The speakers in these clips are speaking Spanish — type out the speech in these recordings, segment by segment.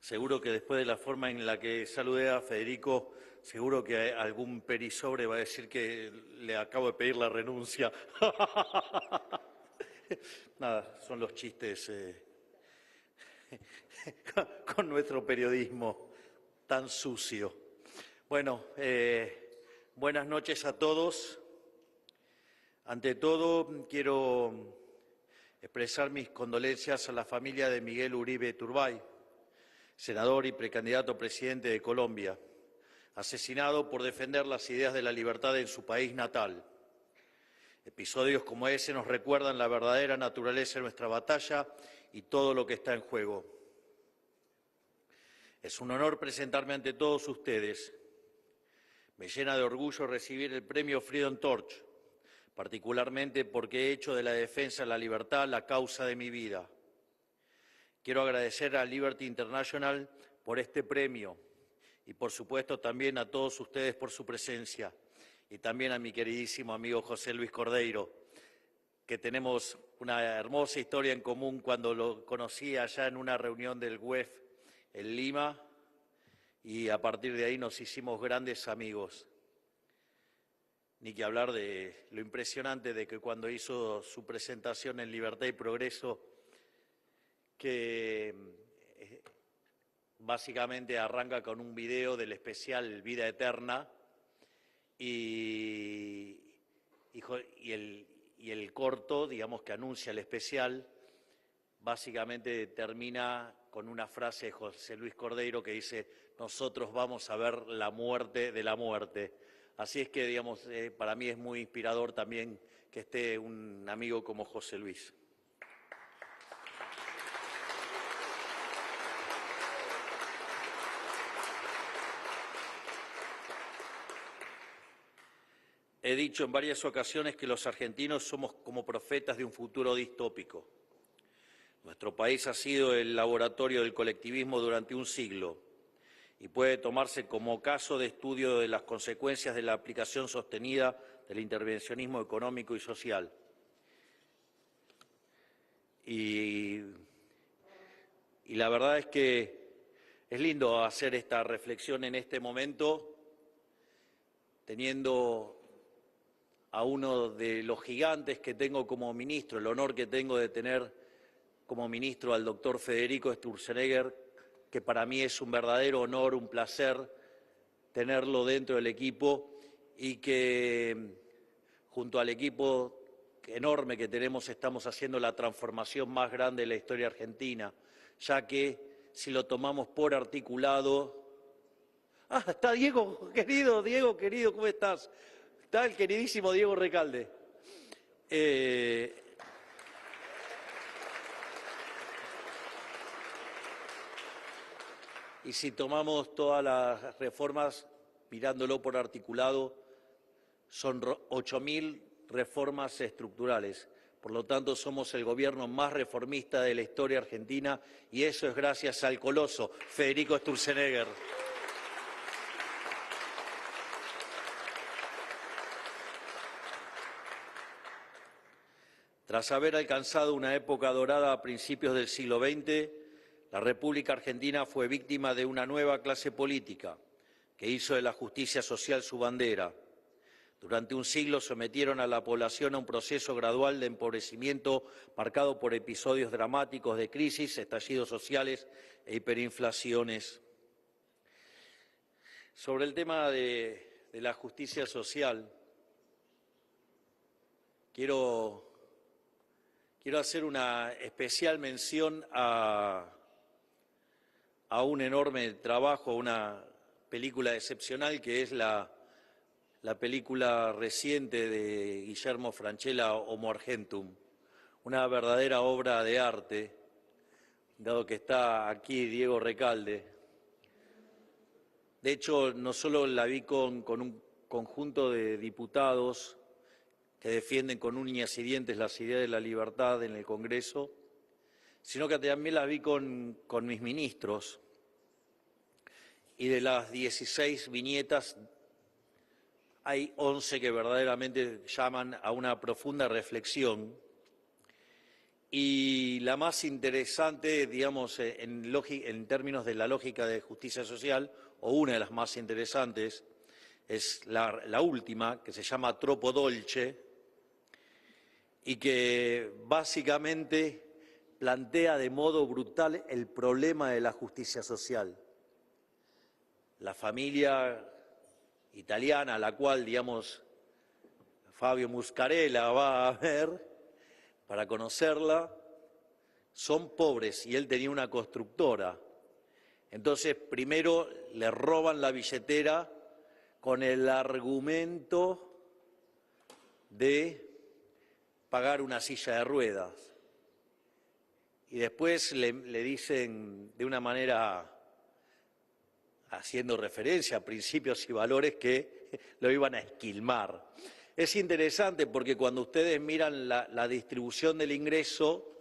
Seguro que después de la forma en la que saludé a Federico, seguro que algún perisobre va a decir que le acabo de pedir la renuncia. Nada, son los chistes con nuestro periodismo tan sucio. Bueno, buenas noches a todos. Ante todo, quiero expresar mis condolencias a la familia de Miguel Uribe Turbay, senador y precandidato a presidente de Colombia, asesinado por defender las ideas de la libertad en su país natal. Episodios como ese nos recuerdan la verdadera naturaleza de nuestra batalla y todo lo que está en juego. Es un honor presentarme ante todos ustedes. Me llena de orgullo recibir el premio Freedom Torch, particularmente porque he hecho de la defensa de la libertad la causa de mi vida. Quiero agradecer a Liberty International por este premio y, por supuesto, también a todos ustedes por su presencia y también a mi queridísimo amigo José Luis Cordeiro, que tenemos una hermosa historia en común cuando lo conocí allá en una reunión del WEF en Lima y a partir de ahí nos hicimos grandes amigos. Ni que hablar de lo impresionante de que cuando hizo su presentación en Libertad y Progreso, que básicamente arranca con un video del especial Vida Eterna y el corto, digamos, que anuncia el especial, básicamente termina con una frase de José Luis Cordeiro que dice: nosotros vamos a ver la muerte de la muerte. Así es que, digamos, para mí es muy inspirador también que esté un amigo como José Luis. He dicho en varias ocasiones que los argentinos somos como profetas de un futuro distópico. Nuestro país ha sido el laboratorio del colectivismo durante un siglo y puede tomarse como caso de estudio de las consecuencias de la aplicación sostenida del intervencionismo económico y social. Y la verdad es que es lindo hacer esta reflexión en este momento, teniendo a uno de los gigantes que tengo como ministro, el honor que tengo de tener como ministro al doctor Federico Sturzenegger, que para mí es un verdadero honor, un placer tenerlo dentro del equipo y que junto al equipo enorme que tenemos estamos haciendo la transformación más grande de la historia argentina, ya que si lo tomamos por articulado... Ah, está Diego querido, ¿cómo estás? Está el queridísimo Diego Recalde. Y si tomamos todas las reformas, mirándolo por articulado, son 8.000 reformas estructurales. Por lo tanto, somos el gobierno más reformista de la historia argentina y eso es gracias al coloso Federico Sturzenegger. Tras haber alcanzado una época dorada a principios del siglo XX, la República Argentina fue víctima de una nueva clase política que hizo de la justicia social su bandera. Durante un siglo sometieron a la población a un proceso gradual de empobrecimiento marcado por episodios dramáticos de crisis, estallidos sociales e hiperinflaciones. Sobre el tema de la justicia social, quiero hacer una especial mención a un enorme trabajo, a una película excepcional que es la película reciente de Guillermo Francella, Homo Argentum, una verdadera obra de arte, dado que está aquí Diego Recalde. De hecho, no solo la vi con un conjunto de diputados que defienden con uñas y dientes las ideas de la libertad en el Congreso, sino que también la vi con mis ministros. Y de las 16 viñetas, hay 11 que verdaderamente llaman a una profunda reflexión Y la más interesante, digamos, en términos de la lógica de justicia social, o una de las más interesantes, es la última, que se llama Troppo Dolce, y que básicamente plantea de modo brutal el problema de la justicia social. La familia italiana, a la cual, digamos, Fabio Muscarella va a ver para conocerla, son pobres y él tenía una constructora. Entonces, primero le roban la billetera con el argumento de pagar una silla de ruedas. Y después le dicen de una manera, haciendo referencia a principios y valores, que lo iban a esquilmar. Es interesante porque cuando ustedes miran la distribución del ingreso,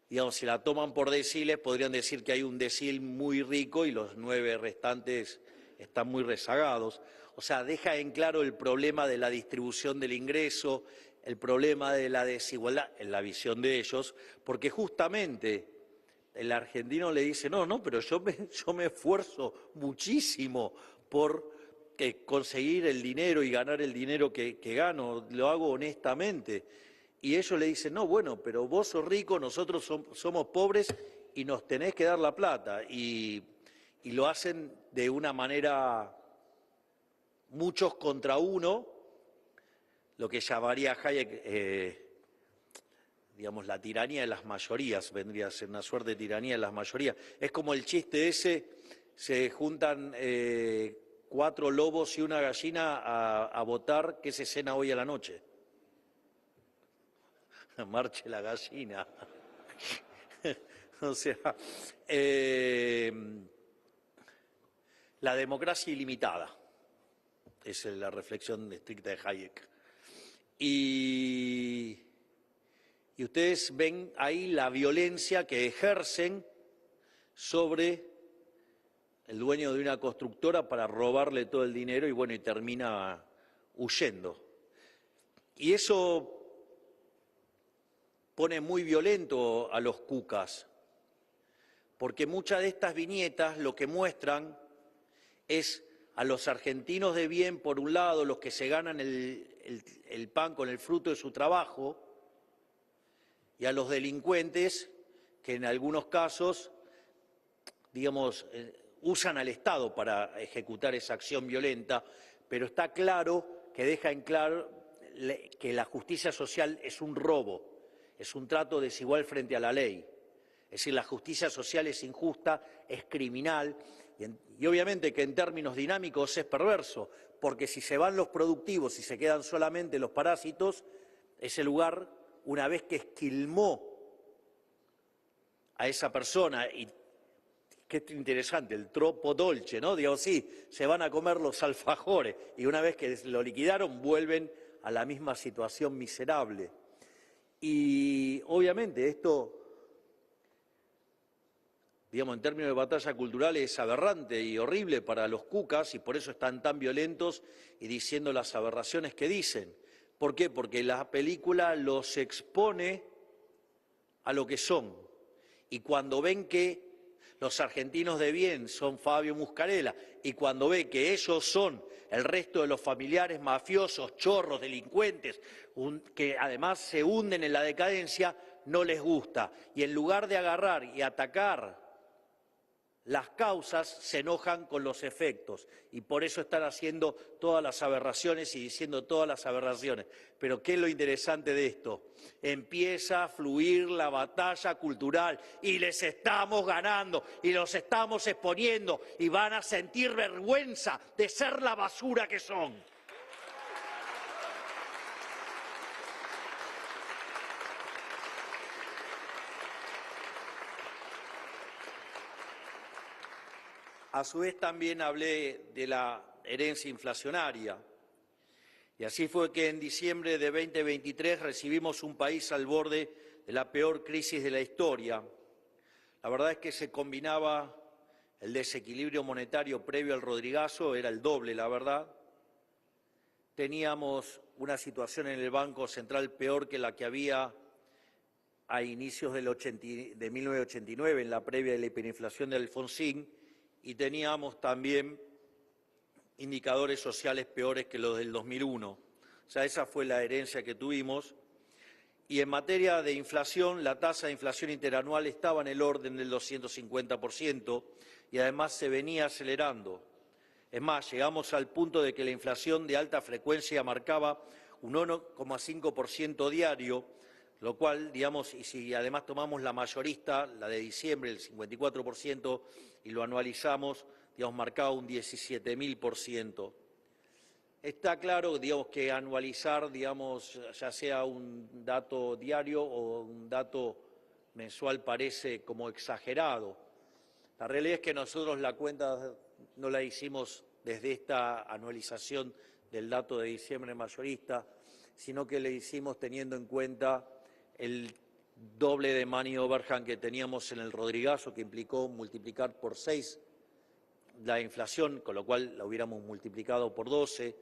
digamos, si la toman por deciles, podrían decir que hay un decil muy rico y los 9 restantes están muy rezagados. O sea, deja en claro el problema de la distribución del ingreso, el problema de la desigualdad, en la visión de ellos, porque justamente el argentino le dice, no, pero yo me esfuerzo muchísimo por conseguir el dinero y ganar el dinero que gano, lo hago honestamente. Y ellos le dicen, no, bueno, pero vos sos rico, nosotros somos pobres y nos tenés que dar la plata. Y lo hacen de una manera, muchos contra uno, lo que llamaría Hayek, digamos, la tiranía de las mayorías, vendría a ser una suerte de tiranía de las mayorías. Es como el chiste ese, se juntan 4 lobos y una gallina a votar qué se cena hoy a la noche. Marche la gallina. O sea, la democracia ilimitada, es la reflexión estricta de Hayek. Y ustedes ven ahí la violencia que ejercen sobre el dueño de una constructora para robarle todo el dinero y bueno, y termina huyendo. Y eso pone muy violento a los cucas, porque muchas de estas viñetas lo que muestran es a los argentinos de bien, por un lado, los que se ganan el pan con el fruto de su trabajo, y a los delincuentes que en algunos casos, digamos, usan al Estado para ejecutar esa acción violenta, pero está claro que deja en claro que la justicia social es un robo, es un trato desigual frente a la ley. Es decir, la justicia social es injusta, es criminal y obviamente que en términos dinámicos es perverso, porque si se van los productivos y se quedan solamente los parásitos, ese lugar, una vez que esquilmó a esa persona, y qué interesante, el troppo dolce, ¿no? Digo, sí, se van a comer los alfajores y una vez que lo liquidaron vuelven a la misma situación miserable. Y obviamente esto, digamos, en términos de batalla cultural es aberrante y horrible para los cucas y por eso están tan violentos y diciendo las aberraciones que dicen. ¿Por qué? Porque la película los expone a lo que son. Y cuando ven que los argentinos de bien son Fabio Muscarella y cuando ve que ellos son el resto de los familiares mafiosos, chorros, delincuentes, que además se hunden en la decadencia, no les gusta. Y en lugar de agarrar y atacar las causas, se enojan con los efectos y por eso están haciendo todas las aberraciones y diciendo todas las aberraciones. Pero ¿qué es lo interesante de esto? Empieza a fluir la batalla cultural y les estamos ganando y los estamos exponiendo y van a sentir vergüenza de ser la basura que son. A su vez también hablé de la herencia inflacionaria. Y así fue que en diciembre de 2023 recibimos un país al borde de la peor crisis de la historia. La verdad es que se combinaba el desequilibrio monetario previo al Rodrigazo, era el doble, la verdad. Teníamos una situación en el Banco Central peor que la que había a inicios de 1989, en la previa de la hiperinflación de Alfonsín, y teníamos también indicadores sociales peores que los del 2001. O sea, esa fue la herencia que tuvimos. Y en materia de inflación, la tasa de inflación interanual estaba en el orden del 250% y además se venía acelerando. Es más, llegamos al punto de que la inflación de alta frecuencia marcaba un 1,5% diario, lo cual, digamos, y si además tomamos la mayorista, la de diciembre, el 54%, y lo anualizamos, digamos, marcaba un 17.000%. Está claro, digamos, que anualizar, digamos, ya sea un dato diario o un dato mensual parece como exagerado. La realidad es que nosotros la cuenta no la hicimos desde esta anualización del dato de diciembre mayorista, sino que le hicimos teniendo en cuenta el doble de money overhang que teníamos en el Rodrigazo, que implicó multiplicar por 6 la inflación, con lo cual la hubiéramos multiplicado por 12.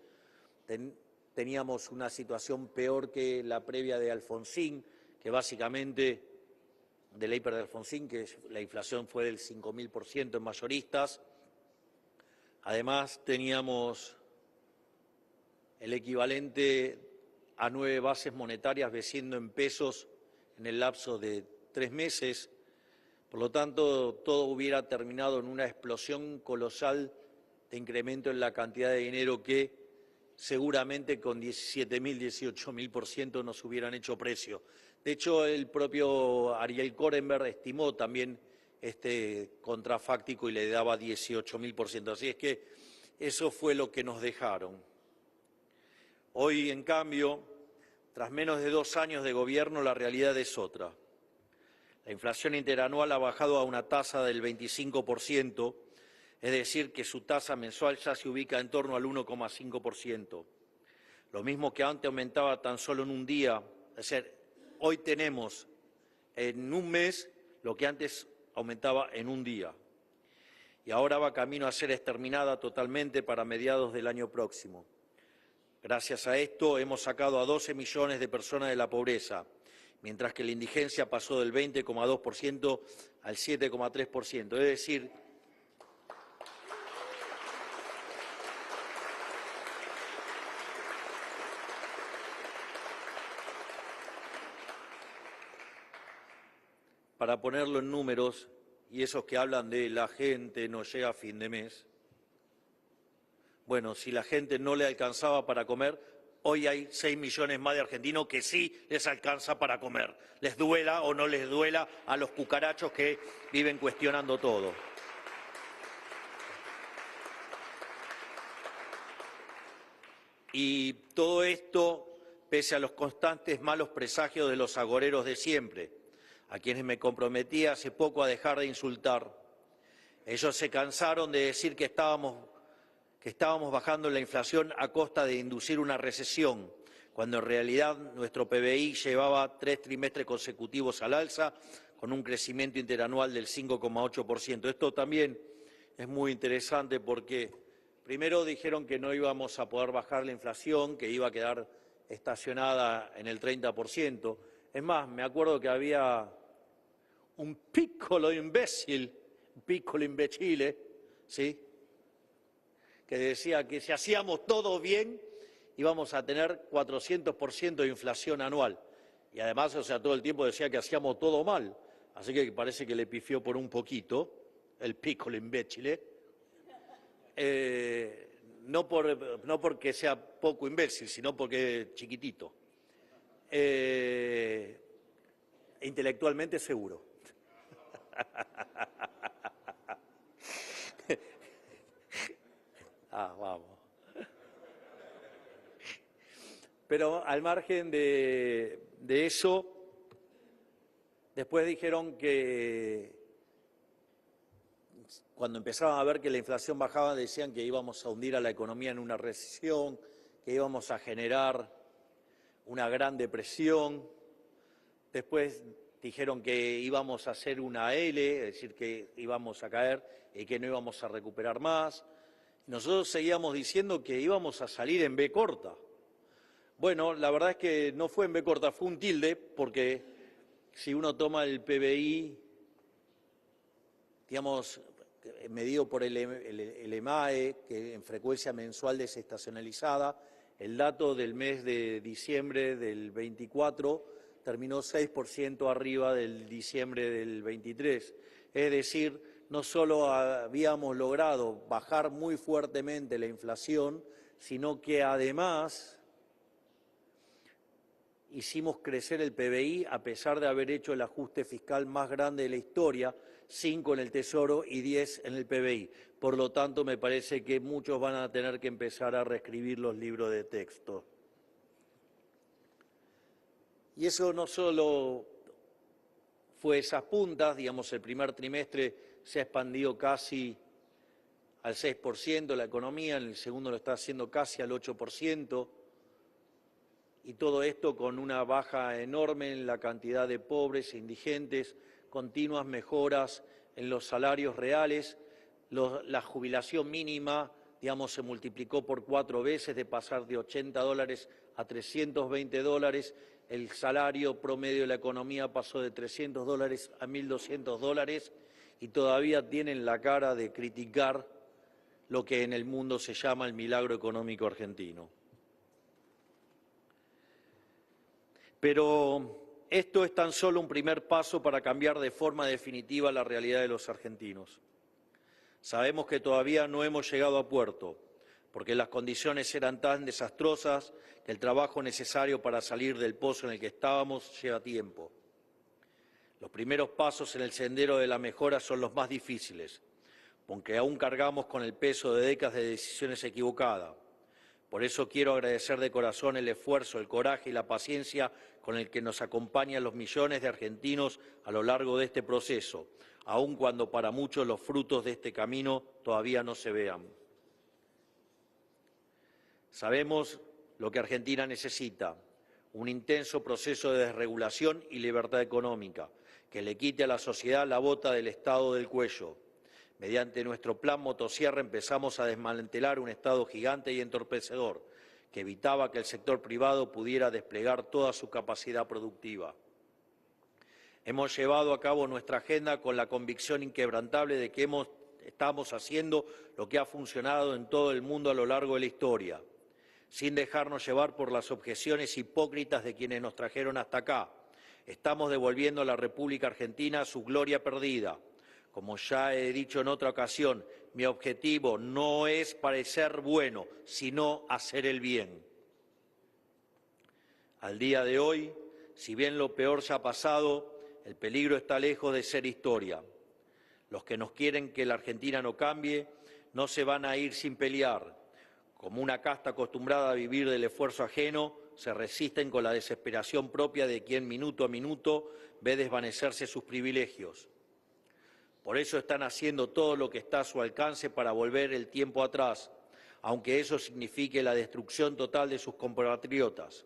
Teníamos una situación peor que la previa de Alfonsín, que básicamente, de la hiper de Alfonsín, que la inflación fue del 5.000% en mayoristas. Además, teníamos el equivalente a 9 bases monetarias venciendo en pesos en el lapso de 3 meses. Por lo tanto, todo hubiera terminado en una explosión colosal de incremento en la cantidad de dinero que seguramente con 17.000, 18.000% nos hubieran hecho precio. De hecho, el propio Ariel Korenberg estimó también este contrafáctico y le daba 18.000%. Así es que eso fue lo que nos dejaron. Hoy, en cambio, tras menos de 2 años de gobierno, la realidad es otra. La inflación interanual ha bajado a una tasa del 25%, es decir, que su tasa mensual ya se ubica en torno al 1,5%. Lo mismo que antes aumentaba tan solo en un día, es decir, hoy tenemos en un mes lo que antes aumentaba en un día. Y ahora va camino a ser exterminada totalmente para mediados del año próximo. Gracias a esto hemos sacado a 12 millones de personas de la pobreza, mientras que la indigencia pasó del 20,2% al 7,3%. Es decir, para ponerlo en números, y esos que hablan de la gente no llega a fin de mes, bueno, si la gente no le alcanzaba para comer, hoy hay 6 millones más de argentinos que sí les alcanza para comer, les duela o no les duela a los cucarachos que viven cuestionando todo. Y todo esto pese a los constantes malos presagios de los agoreros de siempre, a quienes me comprometí hace poco a dejar de insultar. Ellos se cansaron de decir que estábamos bajando la inflación a costa de inducir una recesión, cuando en realidad nuestro PBI llevaba 3 trimestres consecutivos al alza, con un crecimiento interanual del 5,8%. Esto también es muy interesante porque primero dijeron que no íbamos a poder bajar la inflación, que iba a quedar estacionada en el 30%. Es más, me acuerdo que había un piccolo imbécil, un piccolo imbecile, ¿sí?, que decía que si hacíamos todo bien íbamos a tener 400% de inflación anual. Y además, o sea, todo el tiempo decía que hacíamos todo mal. Así que parece que le pifió por un poquito, el piccolo imbécile. No porque sea poco imbécil, sino porque es chiquitito. Intelectualmente seguro. Vamos. Pero al margen de eso, después dijeron que cuando empezaban a ver que la inflación bajaba, decían que íbamos a hundir a la economía en una recesión, que íbamos a generar una gran depresión. Después dijeron que íbamos a hacer una L, es decir, que íbamos a caer y que no íbamos a recuperar más. Nosotros seguíamos diciendo que íbamos a salir en B corta. Bueno, la verdad es que no fue en B corta, fue un tilde, porque si uno toma el PBI, digamos, medido por el EMAE, que en frecuencia mensual desestacionalizada, el dato del mes de diciembre del 24 terminó 6% arriba del diciembre del 23. Es decir, no solo habíamos logrado bajar muy fuertemente la inflación, sino que además hicimos crecer el PBI a pesar de haber hecho el ajuste fiscal más grande de la historia, 5 en el Tesoro y 10 en el PBI. Por lo tanto, me parece que muchos van a tener que empezar a reescribir los libros de texto. Y eso no solo fue esas puntas, digamos, el primer trimestre se ha expandido casi al 6% la economía, en el segundo lo está haciendo casi al 8%, y todo esto con una baja enorme en la cantidad de pobres e indigentes, continuas mejoras en los salarios reales, la jubilación mínima, digamos, se multiplicó por 4 veces, de pasar de $80 a $320, el salario promedio de la economía pasó de $300 a $1.200 y todavía tienen la cara de criticar lo que en el mundo se llama el milagro económico argentino. Pero esto es tan solo un primer paso para cambiar de forma definitiva la realidad de los argentinos. Sabemos que todavía no hemos llegado a puerto, porque las condiciones eran tan desastrosas que el trabajo necesario para salir del pozo en el que estábamos lleva tiempo. Los primeros pasos en el sendero de la mejora son los más difíciles, porque aún cargamos con el peso de décadas de decisiones equivocadas. Por eso quiero agradecer de corazón el esfuerzo, el coraje y la paciencia con el que nos acompañan los millones de argentinos a lo largo de este proceso, aun cuando para muchos los frutos de este camino todavía no se vean. Sabemos lo que Argentina necesita, un intenso proceso de desregulación y libertad económica, que le quite a la sociedad la bota del Estado del cuello. Mediante nuestro plan motosierra empezamos a desmantelar un Estado gigante y entorpecedor, que evitaba que el sector privado pudiera desplegar toda su capacidad productiva. Hemos llevado a cabo nuestra agenda con la convicción inquebrantable de que estamos haciendo lo que ha funcionado en todo el mundo a lo largo de la historia, sin dejarnos llevar por las objeciones hipócritas de quienes nos trajeron hasta acá. Estamos devolviendo a la República Argentina su gloria perdida. Como ya he dicho en otra ocasión, mi objetivo no es parecer bueno, sino hacer el bien. Al día de hoy, si bien lo peor ya ha pasado, el peligro está lejos de ser historia. Los que nos quieren que la Argentina no cambie no se van a ir sin pelear. Como una casta acostumbrada a vivir del esfuerzo ajeno, se resisten con la desesperación propia de quien minuto a minuto ve desvanecerse sus privilegios. Por eso están haciendo todo lo que está a su alcance para volver el tiempo atrás, aunque eso signifique la destrucción total de sus compatriotas.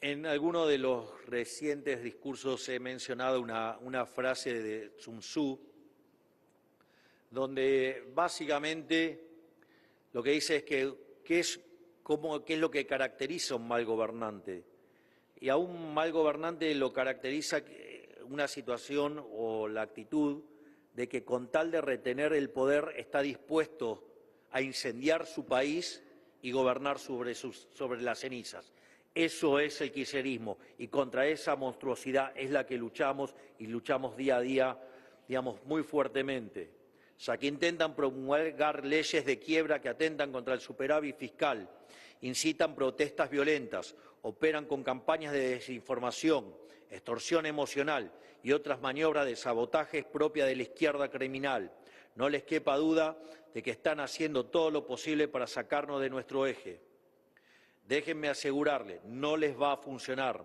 En alguno de los recientes discursos he mencionado una frase de Sun Tzu, donde básicamente lo que dice es que qué es lo que caracteriza a un mal gobernante. Y a un mal gobernante lo caracteriza una situación o la actitud de que con tal de retener el poder está dispuesto a incendiar su país y gobernar sobre las cenizas. Eso es el kirchnerismo y contra esa monstruosidad es la que luchamos y luchamos día a día, digamos, muy fuertemente. Ya que intentan promulgar leyes de quiebra que atentan contra el superávit fiscal, incitan protestas violentas, operan con campañas de desinformación, extorsión emocional y otras maniobras de sabotaje propias de la izquierda criminal. No les quepa duda de que están haciendo todo lo posible para sacarnos de nuestro eje. Déjenme asegurarles, no les va a funcionar.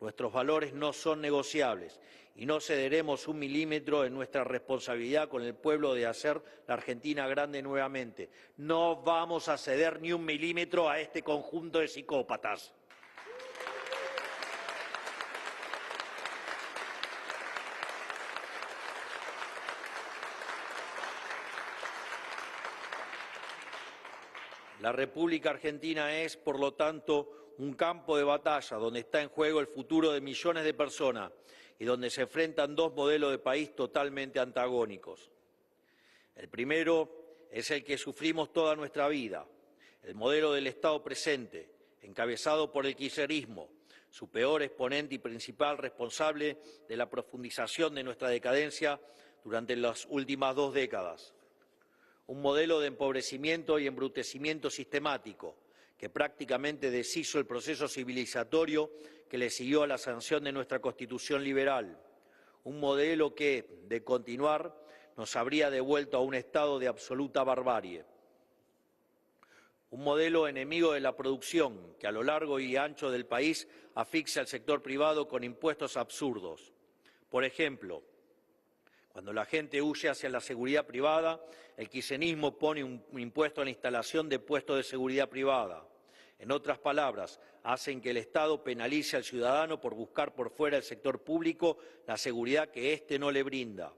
Nuestros valores no son negociables y no cederemos un milímetro en nuestra responsabilidad con el pueblo de hacer la Argentina grande nuevamente. No vamos a ceder ni un milímetro a este conjunto de psicópatas. La República Argentina es, por lo tanto, un campo de batalla donde está en juego el futuro de millones de personas y donde se enfrentan dos modelos de país totalmente antagónicos. El primero es el que sufrimos toda nuestra vida, el modelo del Estado presente, encabezado por el kirchnerismo, su peor exponente y principal responsable de la profundización de nuestra decadencia durante las últimas 2 décadas. Un modelo de empobrecimiento y embrutecimiento sistemático que prácticamente deshizo el proceso civilizatorio que le siguió a la sanción de nuestra Constitución liberal. Un modelo que, de continuar, nos habría devuelto a un estado de absoluta barbarie. Un modelo enemigo de la producción que a lo largo y ancho del país asfixia al sector privado con impuestos absurdos. Por ejemplo, cuando la gente huye hacia la seguridad privada, el kirchnerismo pone un impuesto a la instalación de puestos de seguridad privada. En otras palabras, hacen que el Estado penalice al ciudadano por buscar por fuera del sector público la seguridad que éste no le brinda.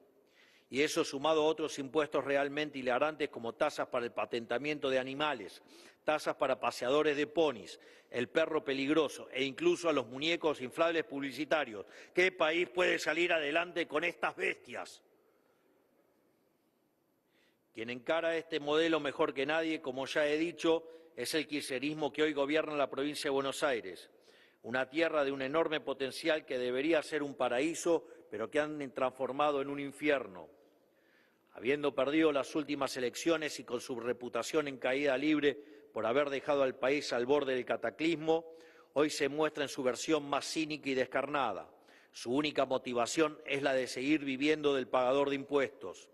Y eso sumado a otros impuestos realmente hilarantes como tasas para el patentamiento de animales, tasas para paseadores de ponis, el perro peligroso e incluso a los muñecos inflables publicitarios. ¿Qué país puede salir adelante con estas bestias? Quien encara este modelo mejor que nadie, como ya he dicho, es el kirchnerismo que hoy gobierna la provincia de Buenos Aires, una tierra de un enorme potencial que debería ser un paraíso, pero que han transformado en un infierno. Habiendo perdido las últimas elecciones y con su reputación en caída libre por haber dejado al país al borde del cataclismo, hoy se muestra en su versión más cínica y descarnada. Su única motivación es la de seguir viviendo del pagador de impuestos.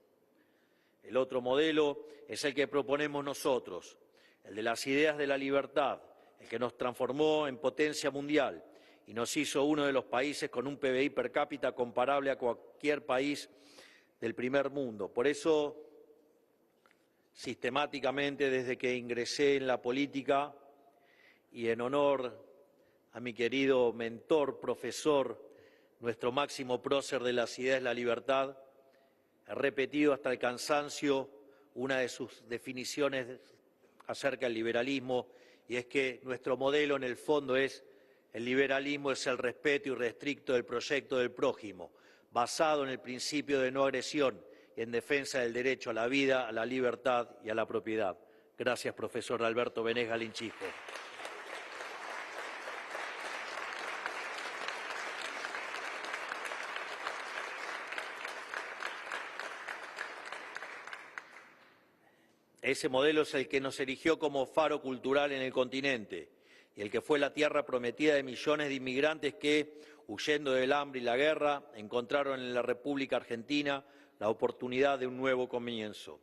El otro modelo es el que proponemos nosotros, el de las ideas de la libertad, el que nos transformó en potencia mundial y nos hizo uno de los países con un PBI per cápita comparable a cualquier país del primer mundo. Por eso, sistemáticamente, desde que ingresé en la política y en honor a mi querido mentor, profesor, nuestro máximo prócer de las ideas de la libertad, he repetido hasta el cansancio una de sus definiciones acerca del liberalismo, y es que nuestro modelo en el fondo es el liberalismo es el respeto irrestricto del proyecto del prójimo, basado en el principio de no agresión y en defensa del derecho a la vida, a la libertad y a la propiedad. Gracias, profesor Alberto Benes Galinchijo. Ese modelo es el que nos erigió como faro cultural en el continente y el que fue la tierra prometida de millones de inmigrantes que, huyendo del hambre y la guerra, encontraron en la República Argentina la oportunidad de un nuevo comienzo.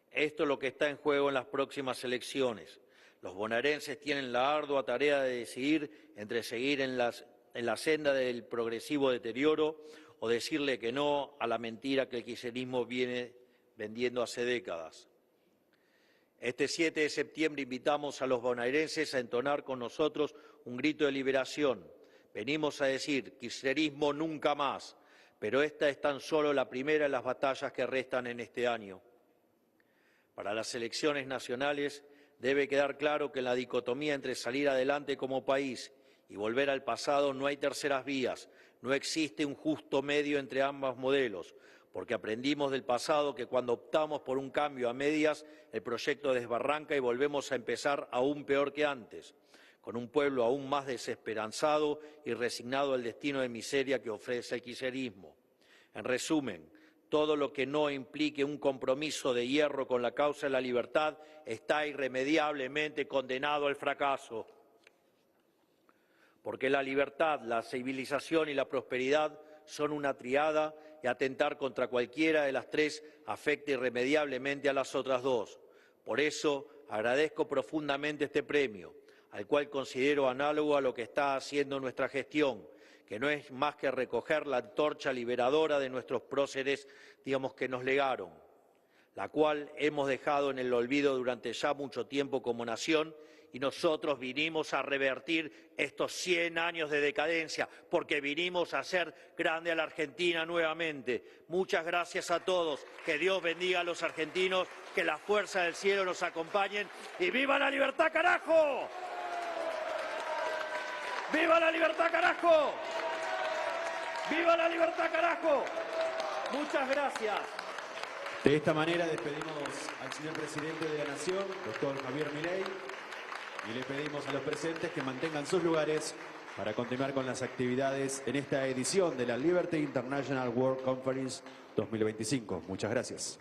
Esto es lo que está en juego en las próximas elecciones. Los bonaerenses tienen la ardua tarea de decidir entre seguir en la senda del progresivo deterioro o decirle que no a la mentira que el kirchnerismo viene vendiendo hace décadas. Este 7 de septiembre invitamos a los bonaerenses a entonar con nosotros un grito de liberación. Venimos a decir, kirchnerismo nunca más, pero esta es tan solo la primera de las batallas que restan en este año. Para las elecciones nacionales debe quedar claro que en la dicotomía entre salir adelante como país y volver al pasado no hay terceras vías, no existe un justo medio entre ambos modelos, porque aprendimos del pasado que cuando optamos por un cambio a medias, el proyecto desbarranca y volvemos a empezar aún peor que antes, con un pueblo aún más desesperanzado y resignado al destino de miseria que ofrece el kirchnerismo. En resumen, todo lo que no implique un compromiso de hierro con la causa de la libertad está irremediablemente condenado al fracaso. Porque la libertad, la civilización y la prosperidad son una triada y atentar contra cualquiera de las tres afecta irremediablemente a las otras dos. Por eso agradezco profundamente este premio, al cual considero análogo a lo que está haciendo nuestra gestión, que no es más que recoger la antorcha liberadora de nuestros próceres, que nos legaron, la cual hemos dejado en el olvido durante ya mucho tiempo como nación, y nosotros vinimos a revertir estos 100 años de decadencia, porque vinimos a hacer grande a la Argentina nuevamente. Muchas gracias a todos, que Dios bendiga a los argentinos, que las fuerzas del cielo nos acompañen, y ¡viva la libertad, carajo! ¡Viva la libertad, carajo! ¡Viva la libertad, carajo! Muchas gracias. De esta manera despedimos al señor presidente de la Nación, doctor Javier Milei, y le pedimos a los presentes que mantengan sus lugares para continuar con las actividades en esta edición de la Liberty International World Conference 2025. Muchas gracias.